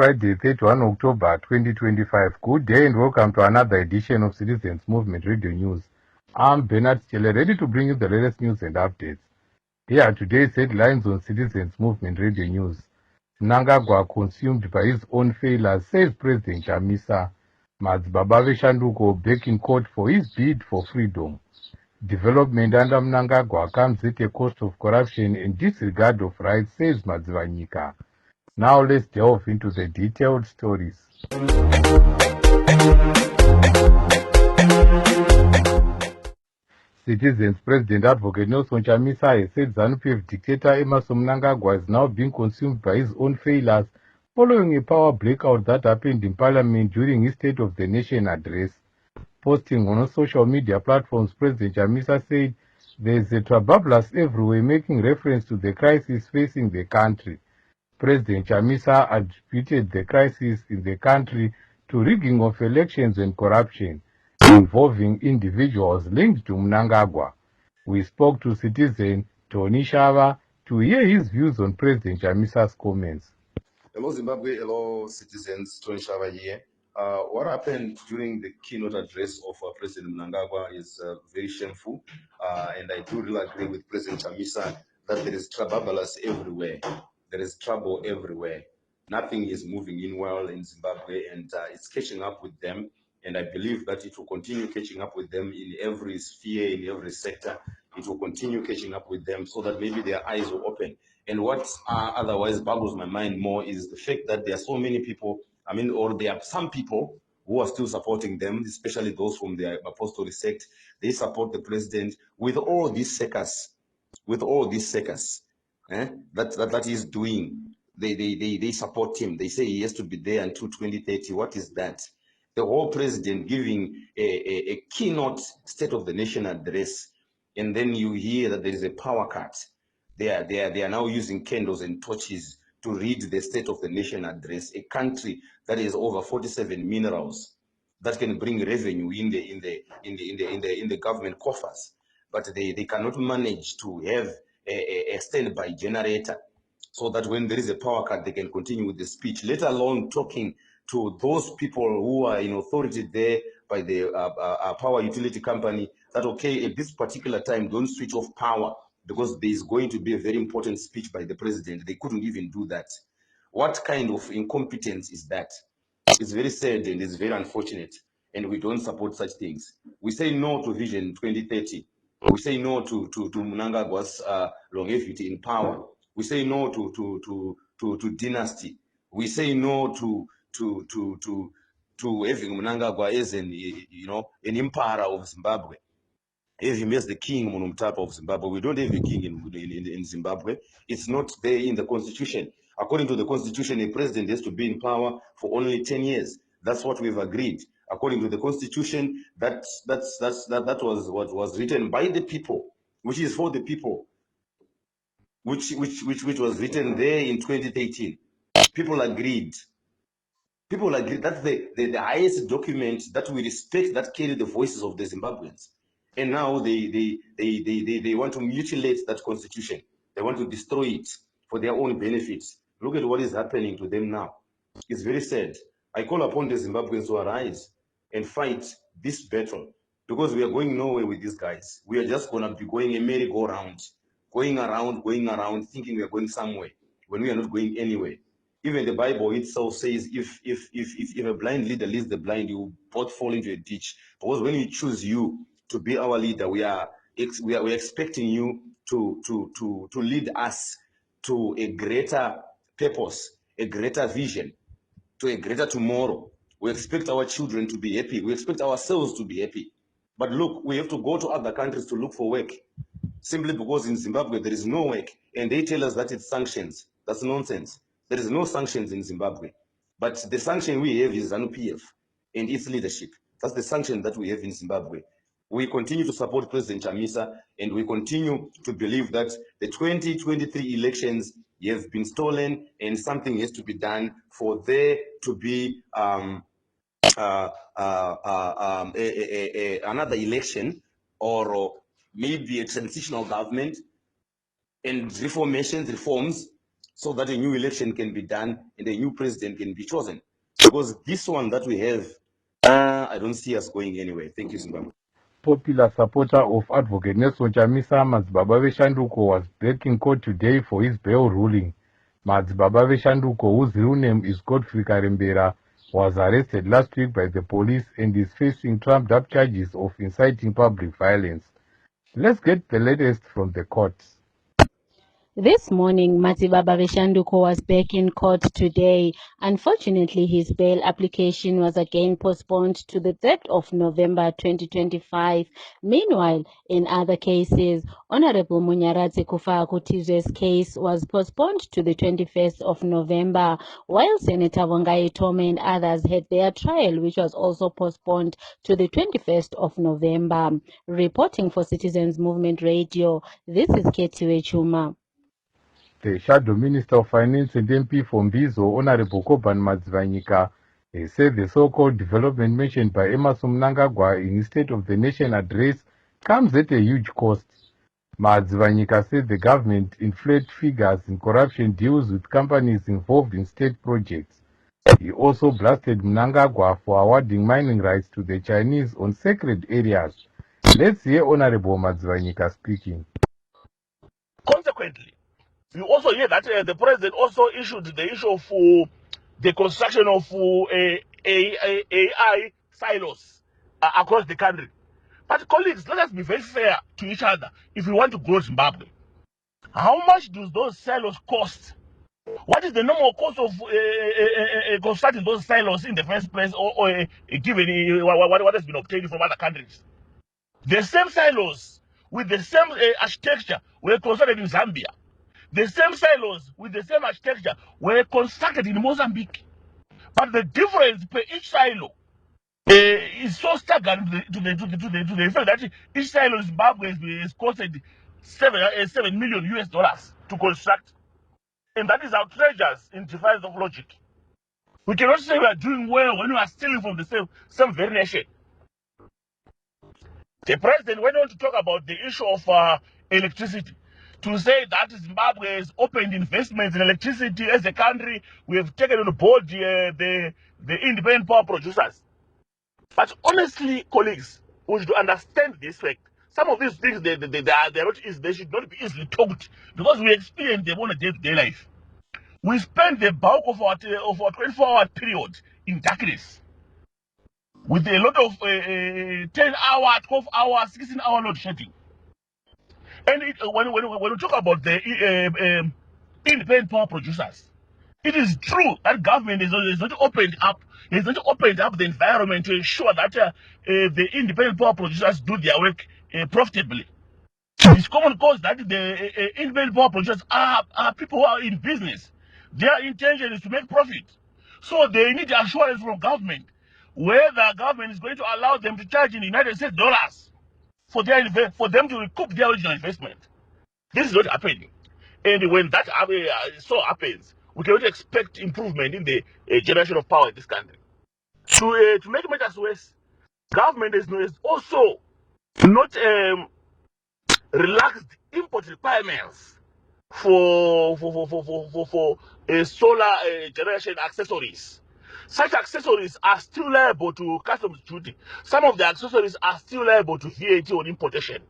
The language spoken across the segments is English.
Friday, 31 October 2025. Good day and welcome to another edition of Citizens Movement Radio News. I'm Bernard Stelle, ready to bring you the latest news and updates. Here are today's headlines on Citizens Movement Radio News. Mnangagwa consumed by his own failures, says President Chamisa. Madzibaba Shanduko back in court for his bid for freedom. Development under Mnangagwa comes at a cost of corruption and disregard of rights, says Madzivanyika. Now let's delve into the detailed stories. Citizens President Advocate Nelson Chamisa has said ZANU-PF dictator Emmerson Mnangagwa is now being consumed by his own failures following a power blackout that happened in Parliament during his State of the Nation address. Posting on social media platforms, President Chamisa said there is a trabablas everywhere making reference to the crisis facing the country. President Chamisa attributed the crisis in the country to rigging of elections and corruption involving individuals linked to Mnangagwa. We spoke to citizen Tony Shava to hear his views on President Chamisa's comments. Hello Zimbabwe, hello citizens, Tony Shava here. What happened during the keynote address of President Mnangagwa is very shameful, and I do really agree with President Chamisa that there is trababalas everywhere. There is trouble everywhere. Nothing is moving in well in Zimbabwe, and it's catching up with them. And I believe that it will continue catching up with them in every sphere, in every sector. It will continue catching up with them so that maybe their eyes will open. And what otherwise boggles my mind more is the fact that there are so many people, or there are some people who are still supporting them, especially those from the apostolic sect. They support the president with all these circus, that he's doing. They support him. They say he has to be there until 2030. What is that? The whole president giving a keynote State of the Nation address, and then you hear that there is a power cut. They are now using candles and torches to read the State of the Nation address. A country that is over 47 minerals that can bring revenue in the government coffers, but they cannot manage to have a standby generator so that when there is a power cut, they can continue with the speech, let alone talking to those people who are in authority there by the power utility company that, okay, at this particular time, don't switch off power because there is going to be a very important speech by the president. They couldn't even do that. What kind of incompetence is that? It's very sad and it's very unfortunate, and we don't support such things. We say no to Vision 2030. We say no to Mnangagwa's longevity in power. We say no to dynasty. We say no to having Mnangagwa as an emperor of Zimbabwe. Have him as the king of Zimbabwe. We don't have a king in Zimbabwe. It's not there in the constitution. According to the constitution, a president has to be in power for only 10 years. That's what we've agreed. According to the constitution, that was what was written by the people, which is for the people, which was written there in 2013. People agreed. People agree that's the highest document that we respect, that carry the voices of the Zimbabweans. And now they want to mutilate that constitution. They want to destroy it for their own benefits. Look at what is happening to them now. It's very sad. I call upon the Zimbabweans to arise and fight this battle, because we are going nowhere with these guys. We are just going to be going a merry-go-round, going around, thinking we are going somewhere when we are not going anywhere. Even the Bible itself says, if a blind leader leads the blind, you both fall into a ditch. Because when we choose you to be our leader, we are expecting you to lead us to a greater purpose, a greater vision, to a greater tomorrow. We expect our children to be happy. We expect ourselves to be happy. But look, we have to go to other countries to look for work, simply because in Zimbabwe there is no work, and they tell us that it's sanctions. That's nonsense. There is no sanctions in Zimbabwe. But the sanction we have is ZANU-PF and its leadership. That's the sanction that we have in Zimbabwe. We continue to support President Chamisa, and we continue to believe that the 2023 elections have been stolen, and something has to be done for there to be another election, or maybe a transitional government and reforms so that a new election can be done and a new president can be chosen. Because this one that we have, I don't see us going anywhere. Thank you, Zimbabwe. Popular supporter of Advocate Nelson Chamisa, Madzibaba Veshanduko, was back in court today for his bail ruling. Madzibaba Veshanduko, whose real name is Godfrey Karembera, was arrested last week by the police and is facing trumped-up charges of inciting public violence. Let's get the latest from the courts. This morning, Madzibaba Veshanduko was back in court today. Unfortunately, his bail application was again postponed to the 3rd of November 2025. Meanwhile, in other cases, Honorable Munyaradzi Kufa-Akutizwe's case was postponed to the 21st of November, while Senator Wangai Tome and others had their trial, which was also postponed to the 21st of November. Reporting for Citizens Movement Radio, this is Ketiwe Chuma. The Shadow Minister of Finance and MP for Mbizo, Honorable Koban Madzivanyika, said the so-called development mentioned by Emmerson Mnangagwa in his State of the Nation address comes at a huge cost. Madzivanyika said the government inflated figures in corruption deals with companies involved in state projects. He also blasted Mnangagwa for awarding mining rights to the Chinese on sacred areas. Let's hear Honorable Madzivanyika speaking. Consequently, we also hear that the president also issued the issue of the construction of AI silos across the country. But colleagues, let us be very fair to each other if we want to grow Zimbabwe. How much do those silos cost? What is the normal cost of constructing those silos in the first place, or given what has been obtained from other countries? The same silos with the same architecture were constructed in Zambia. The same silos with the same architecture were constructed in Mozambique. But the difference per each silo is so staggering to the effect that each silo in Zimbabwe is costed $7 million to construct. And that is outrageous in defiance of logic. We cannot say we are doing well when we are stealing from the same very nation. The president went on to talk about the issue of electricity, to say that Zimbabwe has opened investments in electricity as a country. We have taken on board the independent power producers. But honestly, colleagues, we should understand this fact. Some of these things, they should not be easily talked, because we experience them on a day-to-day life. We spend the bulk of our 24-hour period in darkness, with a lot of 10-hour, 12-hour, 16-hour load shedding. And when we talk about the independent power producers, it is true that government is not opened up the environment to ensure that the independent power producers do their work profitably. It's common cause that the independent power producers are people who are in business. Their intention is to make profit. So they need assurance from government whether government is going to allow them to charge in United States dollars for them to recoup their original investment. This is not happening. And when that so happens, we cannot expect improvement in the generation of power in this country. To make matters worse, government has also not relaxed import requirements for solar generation accessories. Such accessories are still liable to customs duty. Some of the accessories are still liable to VAT on importation.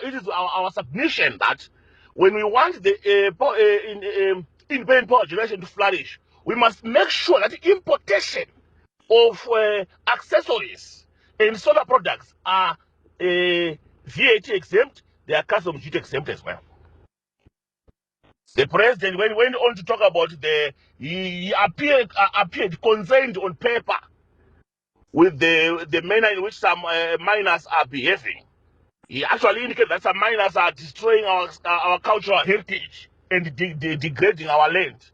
It is our submission that when we want the independent power generation to flourish, we must make sure that the importation of accessories and solar products are VAT exempt, they are customs duty exempt as well. The president, when he went on to talk about he appeared concerned on paper with the manner in which some miners are behaving. He actually indicated that some miners are destroying our cultural heritage and degrading our land.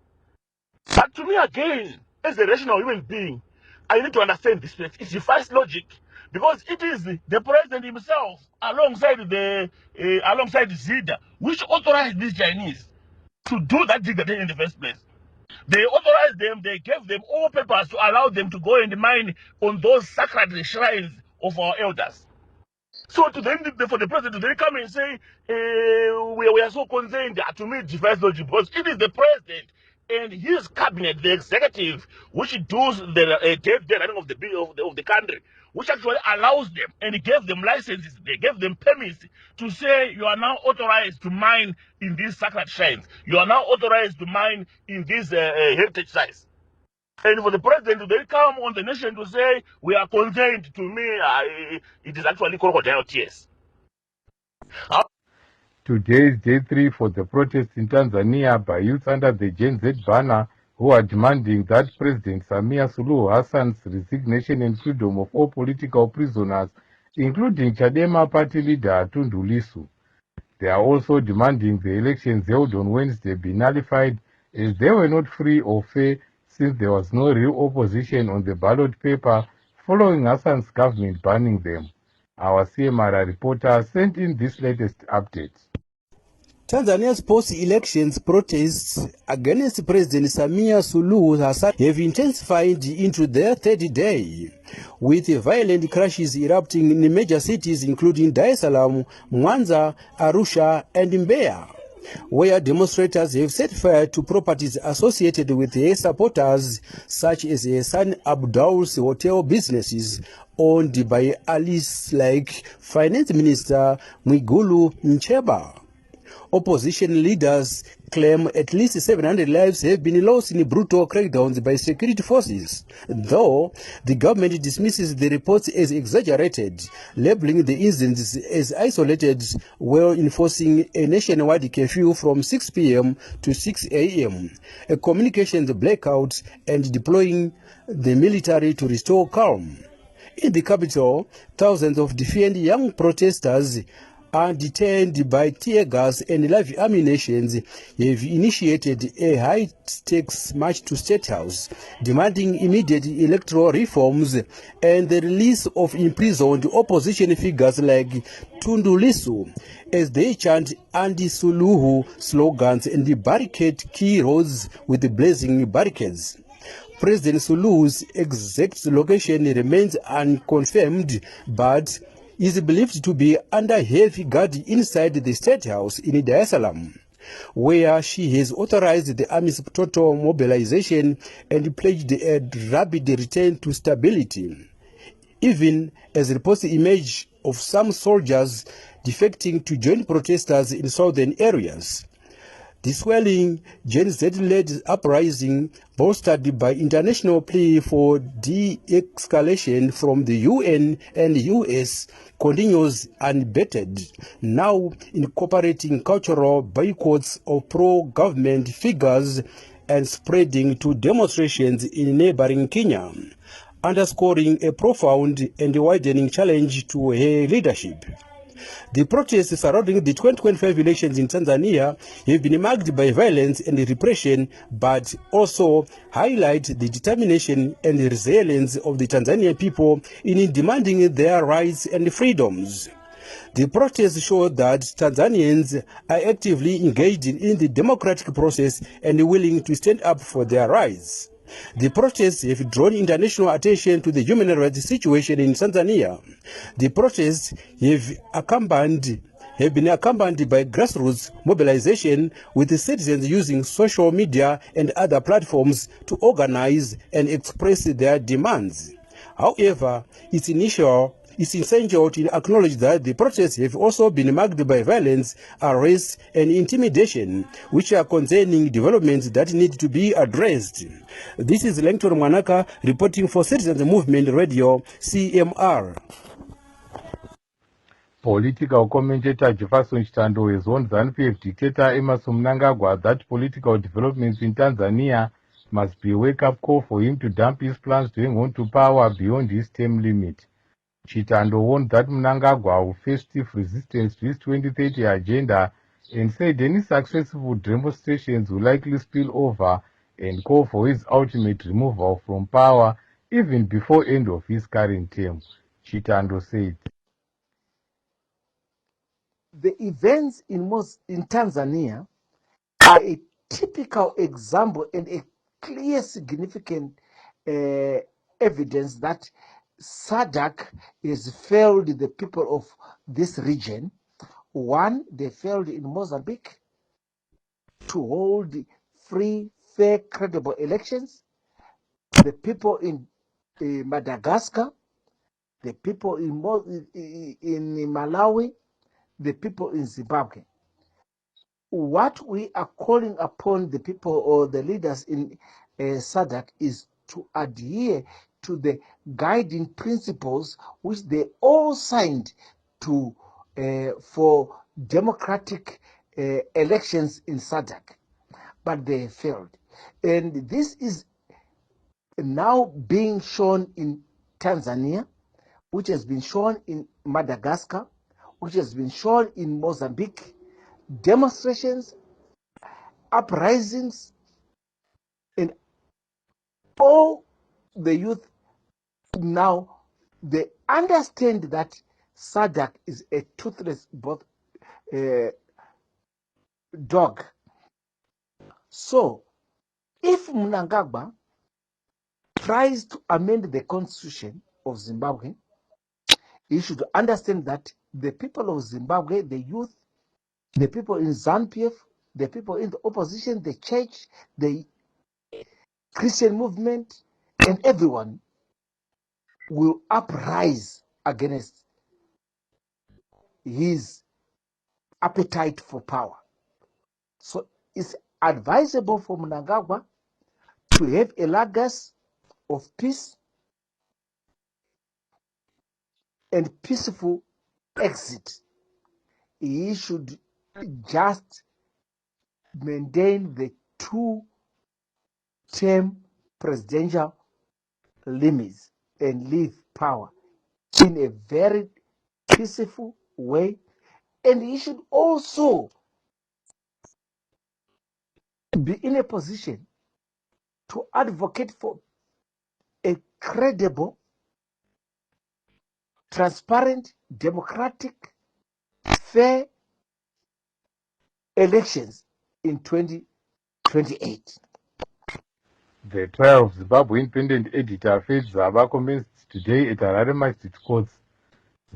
But to me, again, as a rational human being, I need to understand this fact. It defies logic, because it is the president himself, alongside ZIDA, which authorized these Chinese to do that degradation in the first place. They authorized them, they gave them all papers to allow them to go and mine on those sacred shrines of our elders. So to then, for the president to then come and say, we are so concerned to meet defense logic, because it is the president and his cabinet, the executive, which does the day-to-day running of the country, which actually allows them and gave them licenses, they gave them permits to say you are now authorized to mine in these sacred shrines, you are now authorized to mine in these heritage sites. And for the president to then come on the nation to say, we are concerned, to me, it is actually crocodile tears. Today is day 3 for the protests in Tanzania by youth under the Gen Z banner who are demanding that President Samia Suluhu Hassan's resignation and freedom of all political prisoners, including Chadema party leader Tundu Lissu. They are also demanding the elections held on Wednesday be nullified as they were not free or fair since there was no real opposition on the ballot paper following Hassan's government banning them. Our CMR reporter sent in this latest update. Tanzania's post-elections protests against President Samia Suluhu Hassan have intensified into their third day, with violent clashes erupting in major cities including Dar es Salaam, Mwanza, Arusha, and Mbeya, where demonstrators have set fire to properties associated with their supporters, such as Hassan Abdul's hotel businesses owned by Alice-like Finance Minister Mwigulu Nchemba. Opposition leaders claim at least 700 lives have been lost in brutal crackdowns by security forces, though the government dismisses the reports as exaggerated, labeling the incidents as isolated while enforcing a nationwide curfew from 6 p.m. to 6 a.m., a communications blackout, and deploying the military to restore calm. In the capital, thousands of defiant young protesters are detained by tear gas and live ammunition have initiated a high-stakes march to State House, demanding immediate electoral reforms and the release of imprisoned opposition figures like Tundu Lissu, as they chant anti-Suluhu slogans and barricade key roads with blazing barricades. President Suluhu's exact location remains unconfirmed, but is believed to be under heavy guard inside the State House in Dar es Salaam, where she has authorized the army's total mobilization and pledged a rapid return to stability, even as reports emerge of some soldiers defecting to join protesters in southern areas. The swelling Gen Z-led uprising, bolstered by international plea for de-escalation from the UN and US, continues unabated, now incorporating cultural boycotts of pro-government figures and spreading to demonstrations in neighboring Kenya, underscoring a profound and widening challenge to her leadership. The protests surrounding the 2025 elections in Tanzania have been marked by violence and repression, but also highlight the determination and resilience of the Tanzanian people in demanding their rights and freedoms. The protests show that Tanzanians are actively engaged in the democratic process and willing to stand up for their rights. The protests have drawn international attention to the human rights situation in Tanzania. The protests have been accompanied by grassroots mobilization, with the citizens using social media and other platforms to organize and express their demands. However, it's essential to acknowledge that the protests have also been marked by violence, arrest, and intimidation, which are concerning developments that need to be addressed. This is Langton Mwanaka reporting for Citizens Movement Radio, CMR. Political commentator Jefferson Chitando has warned ZANU-PF dictator Emmerson Mnangagwa that political developments in Tanzania must be a wake-up call for him to dump his plans to hang on to power beyond his term limit. Chitando warned that Mnangagwa will face stiff resistance to his 2030 agenda and said any successful demonstrations will likely spill over and call for his ultimate removal from power even before end of his current term. Chitando said, the events in Tanzania are a typical example and a clear significant evidence that SADC has failed the people of this region. One, they failed in Mozambique to hold free, fair, credible elections. The people in Madagascar, the people in Malawi, the people in Zimbabwe. What we are calling upon the people or the leaders in SADC is to adhere to the guiding principles which they all signed to for democratic elections in SADC, but they failed. And this is now being shown in Tanzania, which has been shown in Madagascar, which has been shown in Mozambique. Demonstrations, uprisings, and all the youth now, they understand that SADC is a toothless dog. So, if Mnangagwa tries to amend the constitution of Zimbabwe, he should understand that the people of Zimbabwe, the youth, the people in ZANU-PF, the people in the opposition, the church, the Christian movement, and everyone will uprise against his appetite for power. So it's advisable for Mnangagwa to have a legacy of peace and peaceful exit. He should just maintain the 2-term presidential limits and leave power in a very peaceful way. And he should also be in a position to advocate for a credible, transparent, democratic, fair elections in 2028. The trial of Zimbabwe independent editor Faith Zaba commenced today at Harare Magistrate Courts.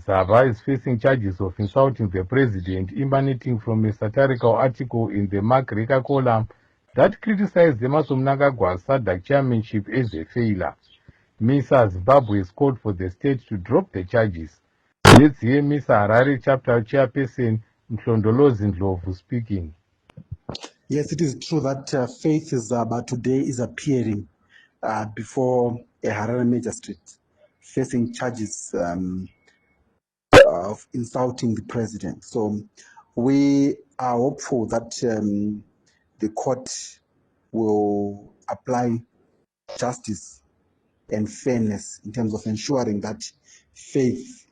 Zaba is facing charges of insulting the president emanating from a satirical article in the Mark Reka column that criticized Emmerson Mnangagwa's SADC chairmanship as a failure. MISA Zimbabwe has called for the state to drop the charges. Let's hear MISA Harare chapter chairperson Mhlondolozi Ndlovu speaking. Yes, it is true that Faith Zaba today is appearing before a Harare magistrate facing charges of insulting the president. So we are hopeful that the court will apply justice and fairness in terms of ensuring that Faith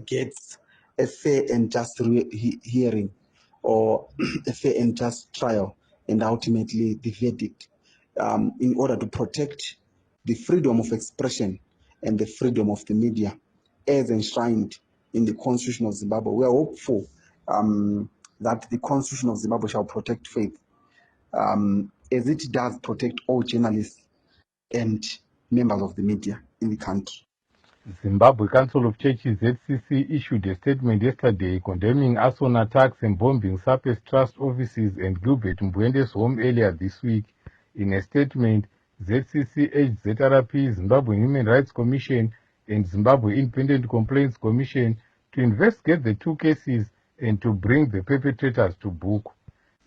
gets a fair and just hearing or a fair and just trial, and ultimately the verdict, in order to protect the freedom of expression and the freedom of the media as enshrined in the Constitution of Zimbabwe. We are hopeful that the Constitution of Zimbabwe shall protect Faith as it does protect all journalists and members of the media in the country. Zimbabwe Council of Churches ZCC issued a statement yesterday condemning arson attacks and bombing SAPE's trust offices and Gilbert Mbwende's home earlier this week. In a statement, ZCC urged ZRP, Zimbabwe Human Rights Commission, and Zimbabwe Independent Complaints Commission to investigate the two cases and to bring the perpetrators to book.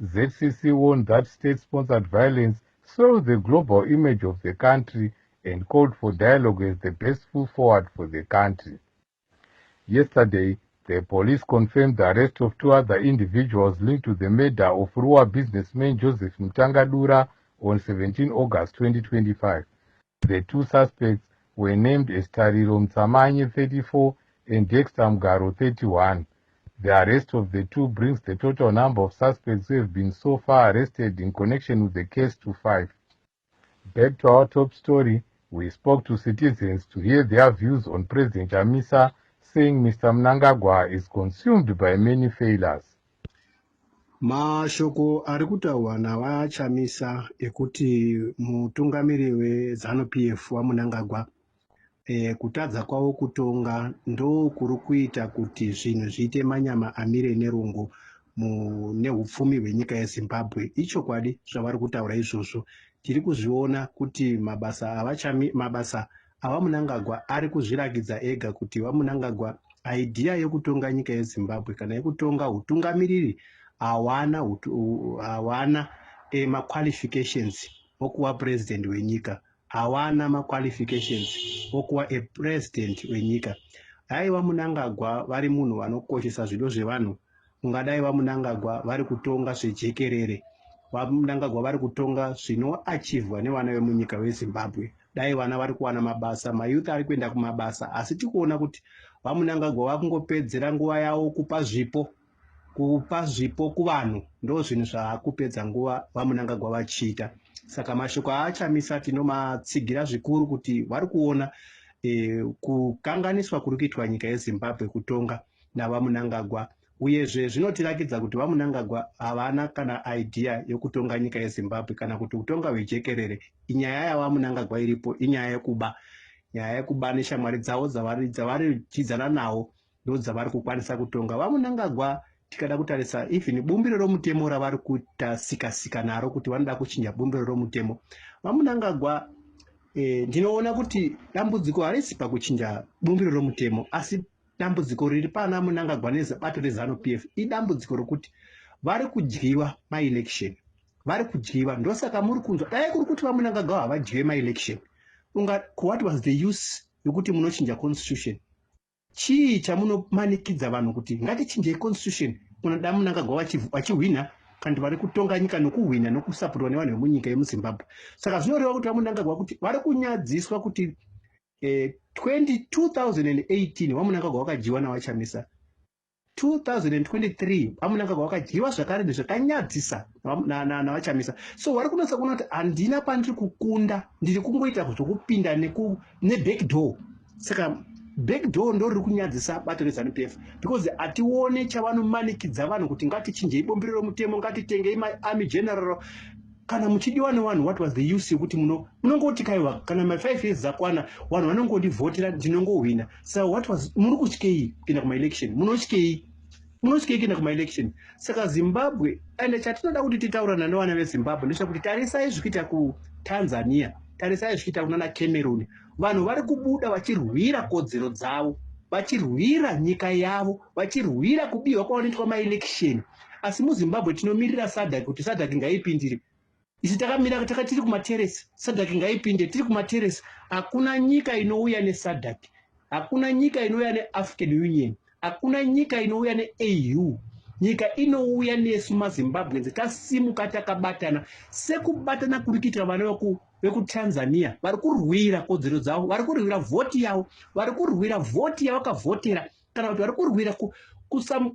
ZCC warned that state-sponsored violence soils the global image of the country and called for dialogue as the best foot forward for the country. Yesterday, the police confirmed the arrest of 2 other individuals linked to the murder of Rua businessman Joseph Mtangadura on 17 August 2025. The 2 suspects were named as Tariro Mtsamanye, 34, and Dexter Mgaro, 31. The arrest of the 2 brings the total number of suspects who have been so far arrested in connection with the case to 5. Back to our top story, we spoke to citizens to hear their views on President Chamisa, saying Mr. Mnangagwa is consumed by many failures. Mashoko ari kutaurwa navachamisa ekuti mutungamiri weZANU-PF waMnangagwa kutadza kwavo kutonga ndo kuri kuita kuti zvinhu zviite manyama amire nerungu neupfumi hwenyika yeZimbabwe. Ichokwadi zvavari kutaura izvozvo. Tiri kuzviona kuti mabasa avaMunangagwa ari kuzvirakidza ega kuti vaMunangagwa idea yekutonga nyika yeZimbabwe kana yekutonga utungamiriri hawana ma-qualifications okuva president wenyika, hawana ma-qualifications okuva president wenyika. Dai vaMunangagwa vari munhu vanokoshesa zvido zvevanhu, ungadai vaMunangagwa vari kutonga zvejekerere, vaMunangagwa vari kutonga zvinoachivhwa nevana vemunyika weZimbabwe. Dai vana vari kuwana mabasa, mayuth ari kuenda kumabasa, asi tikuona kuti vaMunangagwa vakungopedzera nguva yavo kupa zvipo kuvanhu, ndo zvinhu zvaakupedza nguva vaMunangagwa vachiita. Saka mashoko aachamisa tinomatsigira zvikuru kuti vari kuona kukanganiswa kuri kuitwa nyika yeZimbabwe kutonga navaMunangagwa, uyezve zvinotirakidza kuti vaMunangagwa havana kana idea yokutonga nyika yeZimbabwe kana kuti utonga hwejekerere. Inyaya yavaMunangagwa iripo inyaya yekuba, nyaya yekuba neshamwari dzavo dzavari chidzana nawo ndo dzavari kukwanisa kutonga. vaMunangagwa tikada kutarisa even bumbiro romutemo ravari kuita sikasika naro kuti vanoda kuchinja bumbiro romutemo, vaMunangagwa ndinoona kuti dambudziko harisi pakuchinja bumbiro romutemo, asi dambudziko riri pana Munangagwa nebato reZANU-PF idambudziko rokuti vari kudyiwa maelection, vari kudyiwa. Ndosaka muri kunzwa dai kuri kuti vaMunangagwa havadyiwe maelection, what was the use yokuti munochinja constitution? Chii chamunomanikidza vanhu kuti ngatichinjei constitution unoda Munangagwa vachihwina kandi vari kutonga nyika nokuhwina nokusapurwa nevanhu vemunyika yemuZimbabwe? Saka zvinoreva kuti vaMunangagwa kuti vari kunyadziswa kuti 2018 vaMunangagwa vakadyiwa navachamisa, 2023 vaMunangagwa vakadyiwa zvakare nezvakanyadzisa navachamisa. So vari kunatsa kuona kuti handina pandiri kukunda, ndiri kungoita zvokupinda nebackdoor. Saka backdoor ndo riri kunyadzisa bato reZANU-PF because hatione chavanomanikidza vanhu kuti ngatichinjei bombiro romutemo, ngatitengei maarmy general. Kana muchidiwa nevanhu, what was the use yokuti munongoti kaiwa kana ma5 years zakwana vanhu vanongodivhotera ndinongohwina. So what was, muri kutyei kuenda kumaelection? Munotyei kuenda kumaelection? Saka Zimbabwe, ende chatinoda kuti titaurana nevana veZimbabwe ndechekuti tarisai zvikuita kuTanzania, tarisai zvikuita kunana Cameroon. Vanhu vari kubuda vachirwira kodzero dzavo, vachirwira nyika yavo, vachirwira kubiwa kwavanoitwa maelection. Asi muZimbabwe tinomirira SADC kuti SADC ngaipindire. Isi takamira tiri kumateresi, SADC ngaipinde, tiri kumateresi. Hakuna nyika inouya neSADC, hakuna nyika inouya neAfrican Union, hakuna nyika inouya neAU. Nyika inouya nesu maZimbabwenzi tasimuka takabatana, sekubatana kuri kuitwa vana vekuTanzania. Vari kurwira kodzero dzavo, vari kurwira vhoti yavo, vari kurwira vhoti yavakavhotera, kana kuti vari kurwira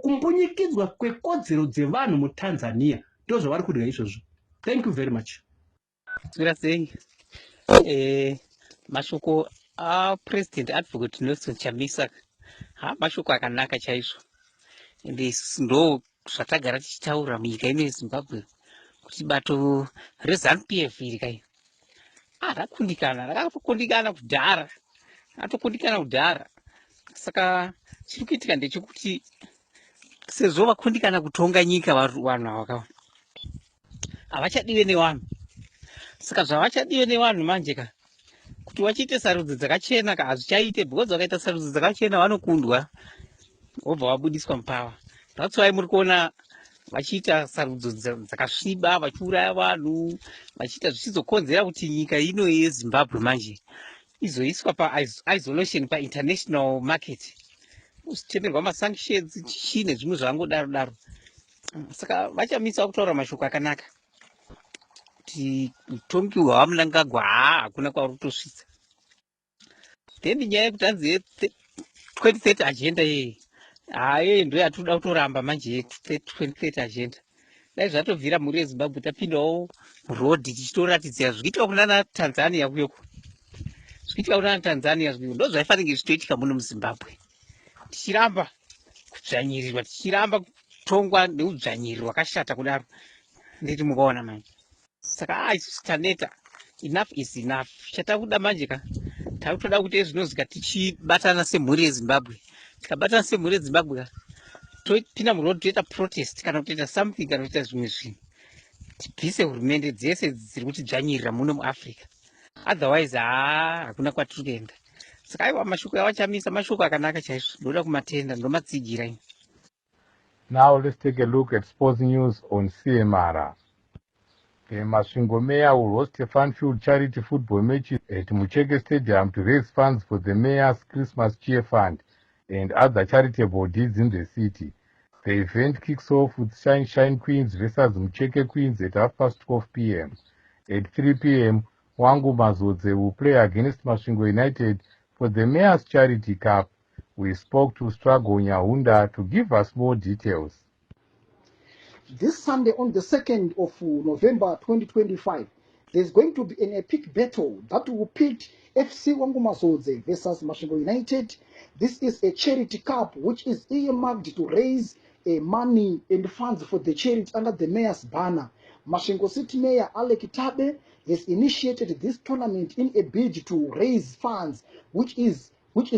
kumbunyikidzwa kwekodzero dzevanhu muTanzania. Ndo zvavari kurwira izvozvo. Thank you very much. Mashoko President Advocate Nelson Chamisa mashoko akanaka chaizvo, ende ndo zvatagara tichitaura munyika ino yeZimbabwe kuti bato reZANU-PF iri kai rakakundikana kudhara. Saka chiri kuitika ndechekuti sezvo vakundikana kutonga nyika vanhu ava havachadiwe nevanhu. Saka zvavachadiwe nevanhu manje kuti wachiite sarudzo dzakachena hazvichaite, because vakaita sarudzo dzakachena vanokundwa vobva vabudiswa mupava. That's why muri kuona vachiita sarudzo dzakasviba, vachiuraya vanhu, vachiita zvichizokonzera kuti nyika ino yeZimbabwe manje izoiswa pa-isolation pa-international market, uchitemerwa masanctions chii nezvimwe zvangodaro. Saka vachamisa kutaura mashoko akanaka kuti utongi hwaMunangagwa hakuna kwauri kutosvitsa. Then nyaya yekuti hanzi 2030 agenda yeye ndo yatoda kutoramba manje 2030 agenda. Dai zvatobvira mhuri yeZimbabwe tapindawo murodhi tichitoratidza zvichiitika kunana Tanzania kuyoko, zvichiitika kunana Tanzania ndo zvaifanira zvitoitika muno muZimbabwe. Tichiramba kudzvanyirirwa, tichiramba kutongwa neudzvanyiriri hwakashata kudaro, nditi mukaona manje. Saka isusu taneta, enough is enough. Chatakuda manje takutoda kuti zvinozika tichibatana semhuri yezimbabwe, tikabatana semhuri yezimbabwe topinda muroad toita protest kana kutoita something kana kuita zvimwe zvinhu tibvise hurumende dzese dziri kutidzvanyirira muno muafrica, otherwise hakuna kwatiri kuenda. Saka aiwa mashoko avachamisa mashoko akanaka chaizvo, ndoda kumatenda, ndomatsigira ini. Now let's take a look at sports news on CMR. Masvingo Mayor will host a fun-filled charity football match at Mucheke Stadium to raise funds for the Mayor's Christmas Cheer Fund and other charitable deeds in the city. The event kicks off with Shine Queens versus Mucheke Queens at 12:30 p.m. At 3 p.m., Wangu Mazodze will play against Masvingo United for the Mayor's Charity Cup. We spoke to Strago Nyahunda to give us more details. This Sunday on the 2nd of November 2025, there's going to be an epic battle that will pit FC Wangu Mazodze versus Masvingo United. This is a charity cup which is earmarked to raise money and funds for the charity under the mayor's banner. Masvingo City Mayor Alec Tabe has initiated this tournament in a bid to raise funds which is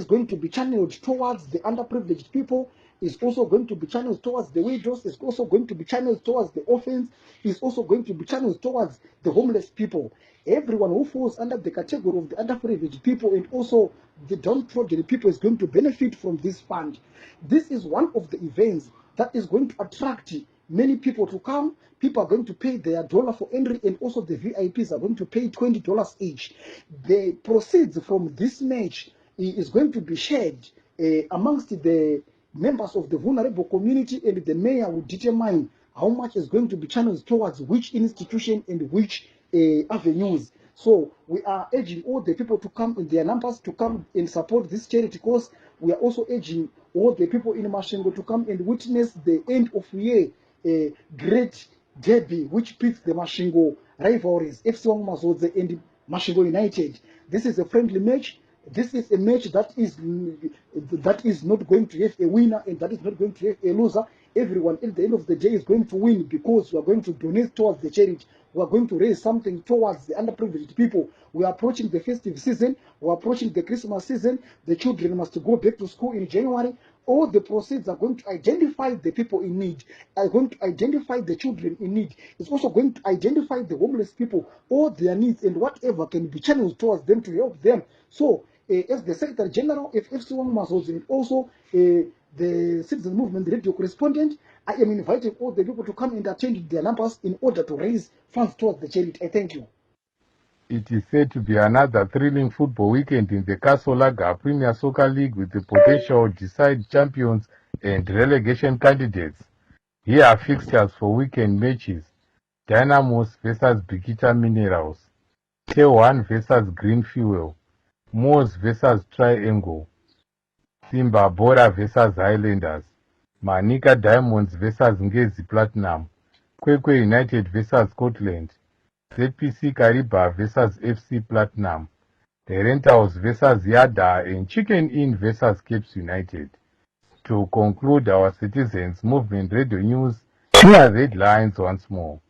going to be channeled towards the underprivileged people, is also going to be channeled towards the widows, is also going to be channeled towards the orphans, is also going to be channeled towards the homeless people. Everyone who falls under the category of the underprivileged people and also the downtrodden people is going to benefit from this fund. This is one of the events that is going to attract many people to come. People are going to pay their $1 for entry, and also the VIPs are going to pay $20 each. The proceeds from this match is going to be shared amongst the members of the vulnerable community, and the mayor will determine how much is going to be channeled towards which institution and which avenues. So we are urging all the people to come in their numbers to come and support this charity cause. We are also urging all the people in Masvingo to come and witness the end of year great derby which pits the Masvingo rivalries, FC Wangu Mazodze and Masvingo United. This is a friendly match. This is a match that is not going to have a winner and that is not going to have a loser. Everyone at the end of the day is going to win because we are going to donate towards the charity. We are going to raise something towards the underprivileged people. We are approaching the festive season. We are approaching the Christmas season. The children must go back to school in January. All the proceeds are going to identify the people in need, are going to identify the children in need. It's also going to identify the homeless people, all their needs and whatever can be channeled towards them to help them. So, as the Secretary General of FC Wangu Mazodze and also the Citizen Movement radio correspondent, I am inviting all the people to come and attend their numbers in order to raise funds towards the charity. I thank you. It is said to be another thrilling football weekend in the Kasolaga Premier Soccer League with the potential to decide champions and relegation candidates. Here are fixtures for weekend matches. Dynamos versus Bikita Minerals, K1 versus Green Fuel, Moors versus Triangle, Simba Bora versus Highlanders, Manika Diamonds versus Ngezi Platinum, Kwekwe United versus Scotland, ZPC Kariba versus FC Platinum, the Rentals versus Yada, and Chicken Inn versus Capes United. To conclude our Citizens Movement Radio News, here are the headlines once more.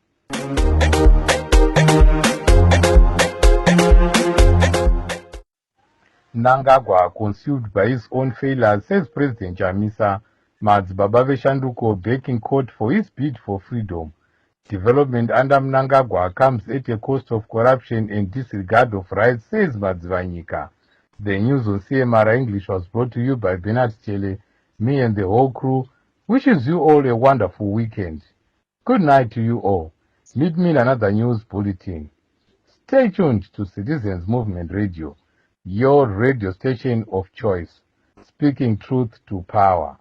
Mnangagwa consumed by his own failures, says President Chamisa. Madzibaba Veshanduko back in court for his bid for freedom. Development under Mnangagwa comes at a cost of corruption and disregard of rights, says Madzivanyika. The news on CMR English was brought to you by Bernard Chele. Me and the whole crew wishes you all a wonderful weekend. Good night to you all. Meet me in another news bulletin. Stay tuned to Citizens Movement Radio, your radio station of choice, speaking truth to power.